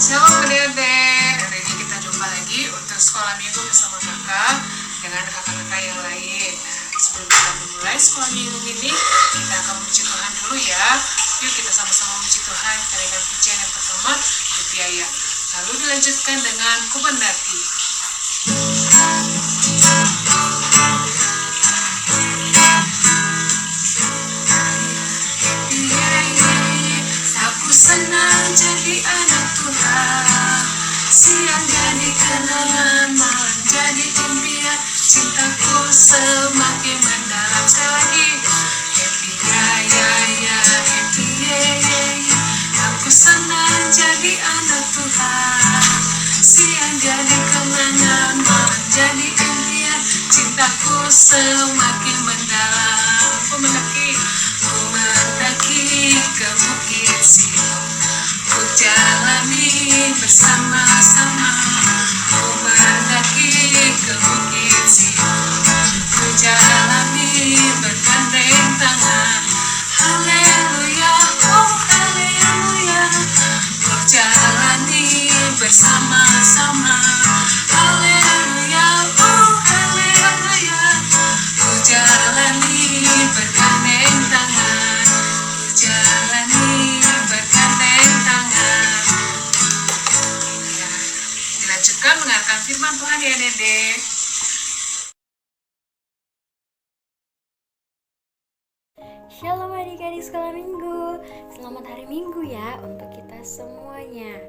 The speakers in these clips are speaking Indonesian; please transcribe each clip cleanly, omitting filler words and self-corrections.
Shalom adik-adik, hari ini kita jumpa lagi untuk sekolah minggu bersama kakak dengan kakak-kakak yang lain. Nah, sebelum kita memulai sekolah minggu ini, kita akan memuji Tuhan dulu ya. Yuk kita sama-sama memuji Tuhan. Kita dengan pujian yang pertama, Betiaya. Lalu dilanjutkan dengan Kubandati. Aku senang jadi anak Tuhan, siang jadi kenangan, malam jadi impian, cintaku semakin mendalam. Sekali lagi, happy ya ya ya, happy yeah yeah yeah. Aku senang jadi anak Tuhan, siang jadi kenangan, malam jadi impian, cintaku semakin mendalam. Ku mendaki ke bukit Sion, ku jalani bersama-sama. Ku mendaki ke bukit Sion, ku jalani bergandeng tangan. Haleluya, oh haleluya, ku jalani bersama-sama. Haleluya, oh haleluya, ku jalani bergandeng tangan. Ku jalani bergandeng tangan. Ya, dilanjutkan mendengarkan firman Tuhan ya Dede. Shalom adik-adik sekolah minggu. Selamat hari minggu ya untuk kita semuanya.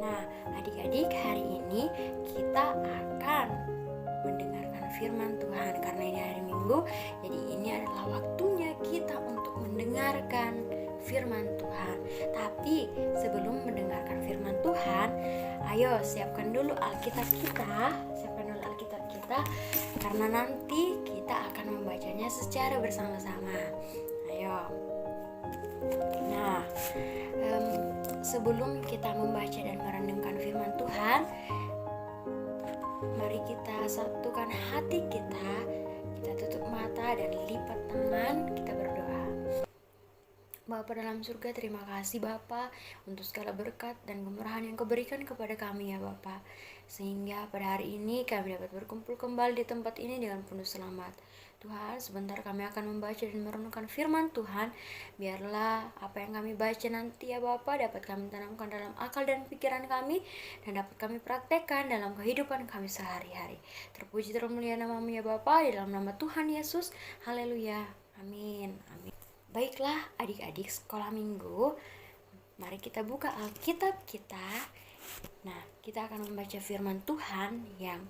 Nah adik-adik, hari ini kita akan mendengarkan firman Tuhan. Karena ini hari minggu, jadi ini adalah waktunya kita untuk mendengarkan firman Tuhan. Tapi sebelum mendengarkan firman Tuhan, ayo siapkan dulu Alkitab kita. Karena nanti kita akan membacanya secara bersama-sama. Ayo. Nah, sebelum kita membaca dan merenungkan firman Tuhan, mari kita satukan hati kita tutup mata dan lipat tangan, kita berdoa. Bapa dalam surga, terima kasih Bapa untuk segala berkat dan kemurahan yang Kau berikan kepada kami ya Bapa, sehingga pada hari ini kami dapat berkumpul kembali di tempat ini dengan penuh selamat. Tuhan, sebentar kami akan membaca dan merenungkan firman Tuhan. Biarlah apa yang kami baca nanti ya Bapa dapat kami tanamkan dalam akal dan pikiran kami, dan dapat kami praktekkan dalam kehidupan kami sehari-hari. Terpuji termulia nama-Mu ya Bapa, di dalam nama Tuhan Yesus. Haleluya. Amin. Amin. Baiklah adik-adik sekolah minggu, mari kita buka Alkitab kita. Nah, kita akan membaca firman Tuhan yang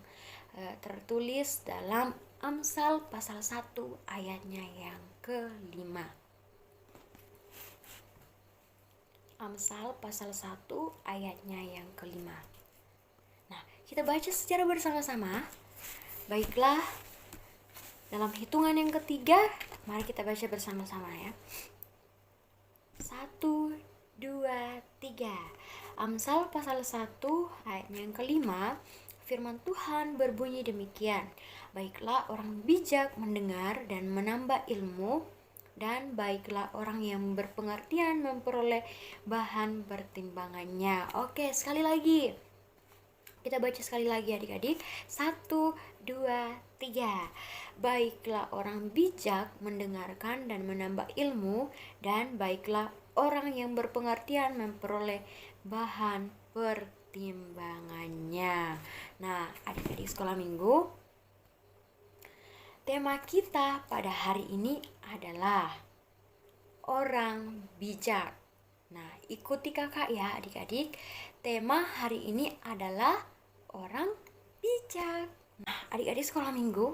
tertulis dalam Amsal pasal 1 ayatnya yang ke-5. Amsal pasal 1 ayatnya yang ke-5. Nah, kita baca secara bersama-sama. Baiklah, dalam hitungan yang ketiga, mari kita baca bersama-sama ya. 1, 2, 3. Amsal pasal 1 ayatnya yang ke-5, firman Tuhan berbunyi demikian. Baiklah orang bijak mendengar dan menambah ilmu, dan baiklah orang yang berpengertian memperoleh bahan pertimbangannya. Oke, sekali lagi. Kita baca sekali lagi adik-adik. 1, 2, 3. Baiklah orang bijak mendengarkan dan menambah ilmu, dan baiklah orang yang berpengertian memperoleh bahan pertimbangannya. Nah, adik-adik sekolah minggu, tema kita pada hari ini adalah orang bijak. Nah, ikuti kakak ya adik-adik. Tema hari ini adalah orang bijak. Nah, adik-adik sekolah minggu,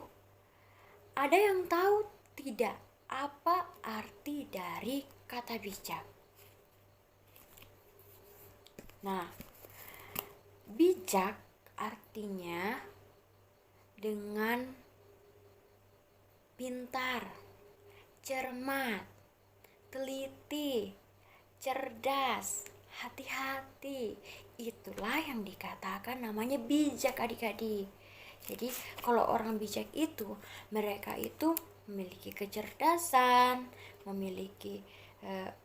ada yang tahu tidak apa arti dari kata bijak? Nah, bijak artinya dengan pintar, cermat, teliti, cerdas, hati-hati. Itulah yang dikatakan namanya bijak adik-adik. Jadi kalau orang bijak itu, mereka itu memiliki kecerdasan, memiliki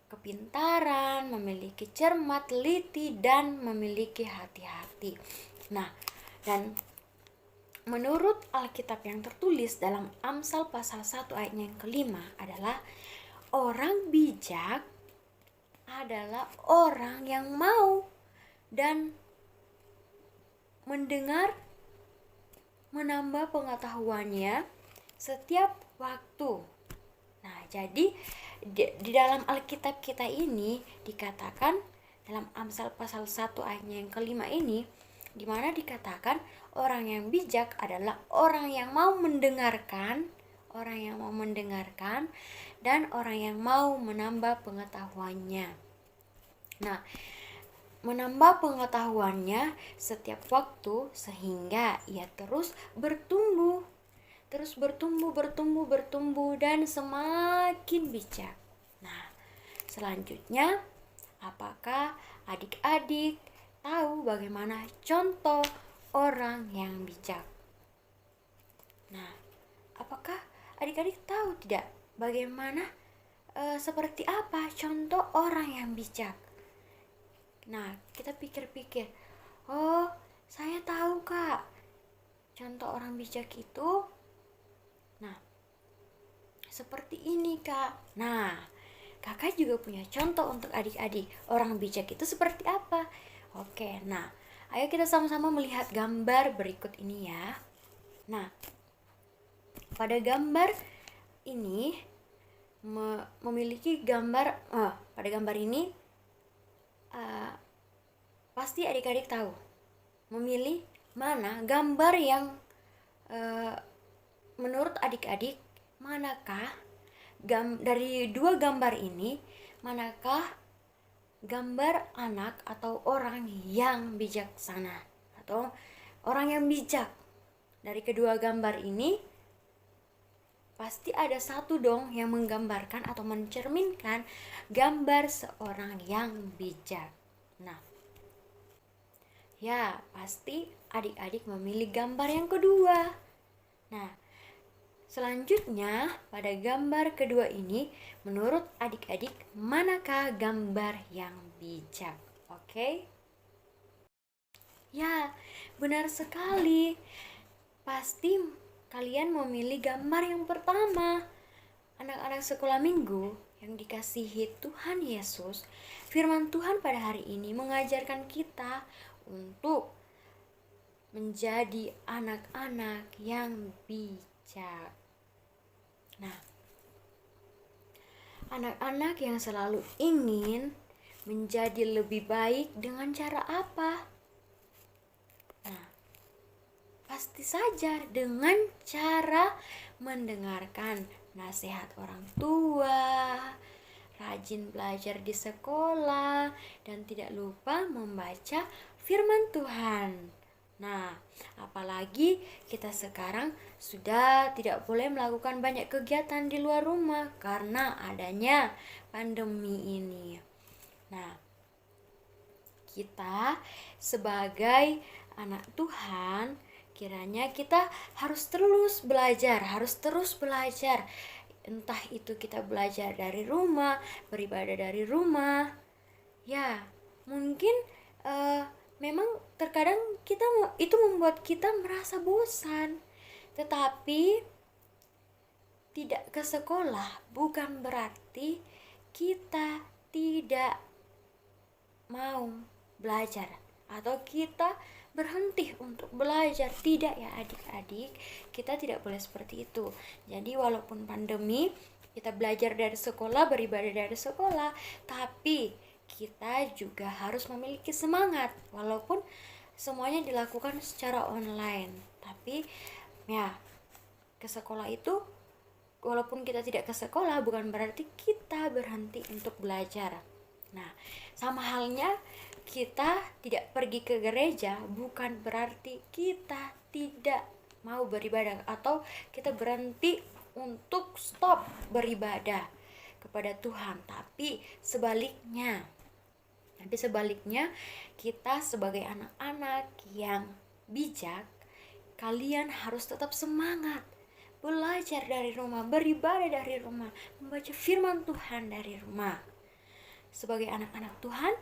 kepintaran, memiliki cermat, teliti, dan memiliki hati-hati. Nah, dan menurut Alkitab yang tertulis dalam Amsal pasal 1 ayatnya yang kelima adalah orang bijak adalah orang yang mau dan mendengar, menambah pengetahuannya setiap waktu. Nah, jadi di dalam Alkitab kita ini dikatakan dalam Amsal pasal 1 ayatnya yang kelima ini, di mana dikatakan orang yang bijak adalah orang yang mau mendengarkan, dan orang yang mau menambah pengetahuannya. Nah, menambah pengetahuannya setiap waktu sehingga ia terus bertumbuh dan semakin bijak. Nah, selanjutnya, apakah adik-adik tahu bagaimana contoh orang yang bijak? Nah, apakah adik-adik tahu tidak bagaimana seperti apa contoh orang yang bijak? Nah, kita pikir-pikir, oh, saya tahu Kak, contoh orang bijak itu, nah, seperti ini Kak. Nah, kakak juga punya contoh untuk adik-adik. Orang bijak itu seperti apa? Oke, nah, ayo kita sama-sama melihat gambar berikut ini ya. Nah, pada gambar ini memiliki gambar, pada gambar ini pasti adik-adik tahu memilih mana gambar yang menurut adik-adik manakah dari dua gambar ini, manakah gambar anak atau orang yang bijaksana atau orang yang bijak? Dari kedua gambar ini pasti ada satu dong yang menggambarkan atau mencerminkan gambar seorang yang bijak. Nah, ya pasti adik-adik memilih gambar yang kedua. Nah, selanjutnya pada gambar kedua ini, menurut adik-adik manakah gambar yang bijak? Oke? Ya, benar sekali. Pasti kalian memilih gambar yang pertama. Anak-anak sekolah minggu yang dikasihi Tuhan Yesus, firman Tuhan pada hari ini mengajarkan kita untuk menjadi anak-anak yang bijak. Nah, anak-anak yang selalu ingin menjadi lebih baik dengan cara apa? Nah, pasti saja dengan cara mendengarkan nasihat orang tua, rajin belajar di sekolah, dan tidak lupa membaca firman Tuhan. Nah, apalagi kita sekarang sudah tidak boleh melakukan banyak kegiatan di luar rumah karena adanya pandemi ini. Nah, kita sebagai anak Tuhan, kiranya kita harus terus belajar. Entah itu kita belajar dari rumah, beribadah dari rumah. Ya, mungkin memang terkadang itu membuat kita merasa bosan. Tetapi tidak ke sekolah bukan berarti kita tidak mau belajar atau kita berhenti untuk belajar. Tidak ya adik-adik, kita tidak boleh seperti itu. Jadi walaupun pandemi, kita belajar dari sekolah, beribadah dari sekolah, tapi kita juga harus memiliki semangat walaupun semuanya dilakukan secara online. Tapi ya, ke sekolah itu, walaupun kita tidak ke sekolah bukan berarti kita berhenti untuk belajar. Nah, sama halnya kita tidak pergi ke gereja bukan berarti kita tidak mau beribadah atau kita berhenti untuk stop beribadah kepada Tuhan. Tapi sebaliknya kita sebagai anak-anak yang bijak, kalian harus tetap semangat belajar dari rumah, beribadah dari rumah, membaca firman Tuhan dari rumah. sebagai anak-anak Tuhan,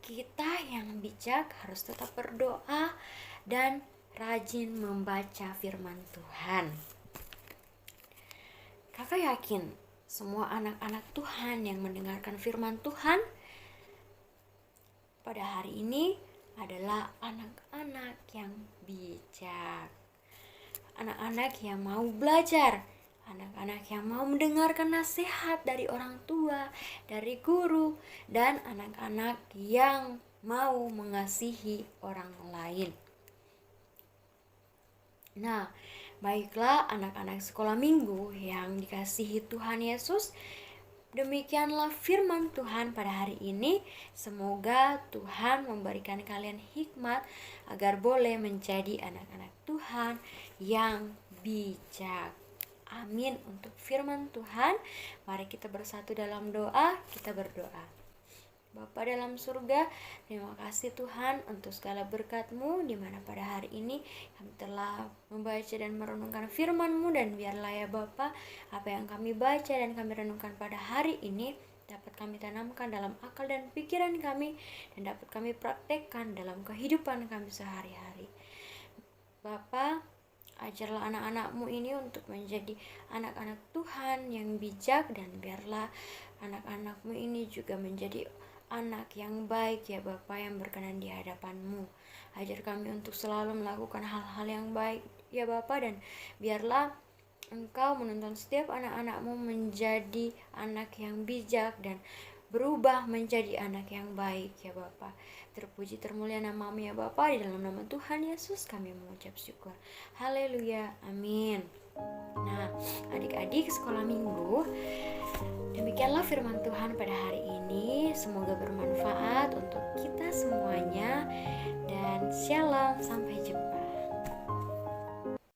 kita yang bijak harus tetap berdoa dan rajin membaca firman Tuhan. Kakak yakin semua anak-anak Tuhan yang mendengarkan firman Tuhan pada hari ini adalah anak-anak yang bijak. Anak-anak yang mau belajar, anak-anak yang mau mendengarkan nasihat dari orang tua, dari guru, dan anak-anak yang mau mengasihi orang lain. Nah, baiklah anak-anak sekolah minggu yang dikasihi Tuhan Yesus, demikianlah firman Tuhan pada hari ini. Semoga Tuhan memberikan kalian hikmat agar boleh menjadi anak-anak Tuhan yang bijak. Amin untuk firman Tuhan. Mari kita bersatu dalam doa, kita berdoa. Bapa dalam surga, terima kasih Tuhan untuk segala berkat-Mu di mana pada hari ini kami telah membaca dan merenungkan firman-Mu, dan biarlah ya Bapa, apa yang kami baca dan kami renungkan pada hari ini dapat kami tanamkan dalam akal dan pikiran kami, dan dapat kami praktekkan dalam kehidupan kami sehari-hari. Bapa, ajarlah anak-anak-Mu ini untuk menjadi anak-anak Tuhan yang bijak, dan biarlah anak-anak-Mu ini juga menjadi anak yang baik ya Bapa, yang berkenan di hadapan-Mu. Ajar kami untuk selalu melakukan hal-hal yang baik ya Bapa, dan biarlah Engkau menuntun setiap anak-anak-Mu menjadi anak yang bijak dan berubah menjadi anak yang baik ya Bapa. Terpuji termulia nama-Mu ya Bapa, di dalam nama Tuhan Yesus kami mengucap syukur. Haleluya, amin. Nah, adik-adik sekolah minggu, demikianlah firman Tuhan pada hari ini. Semoga bermanfaat untuk kita semuanya, dan shalom, sampai jumpa.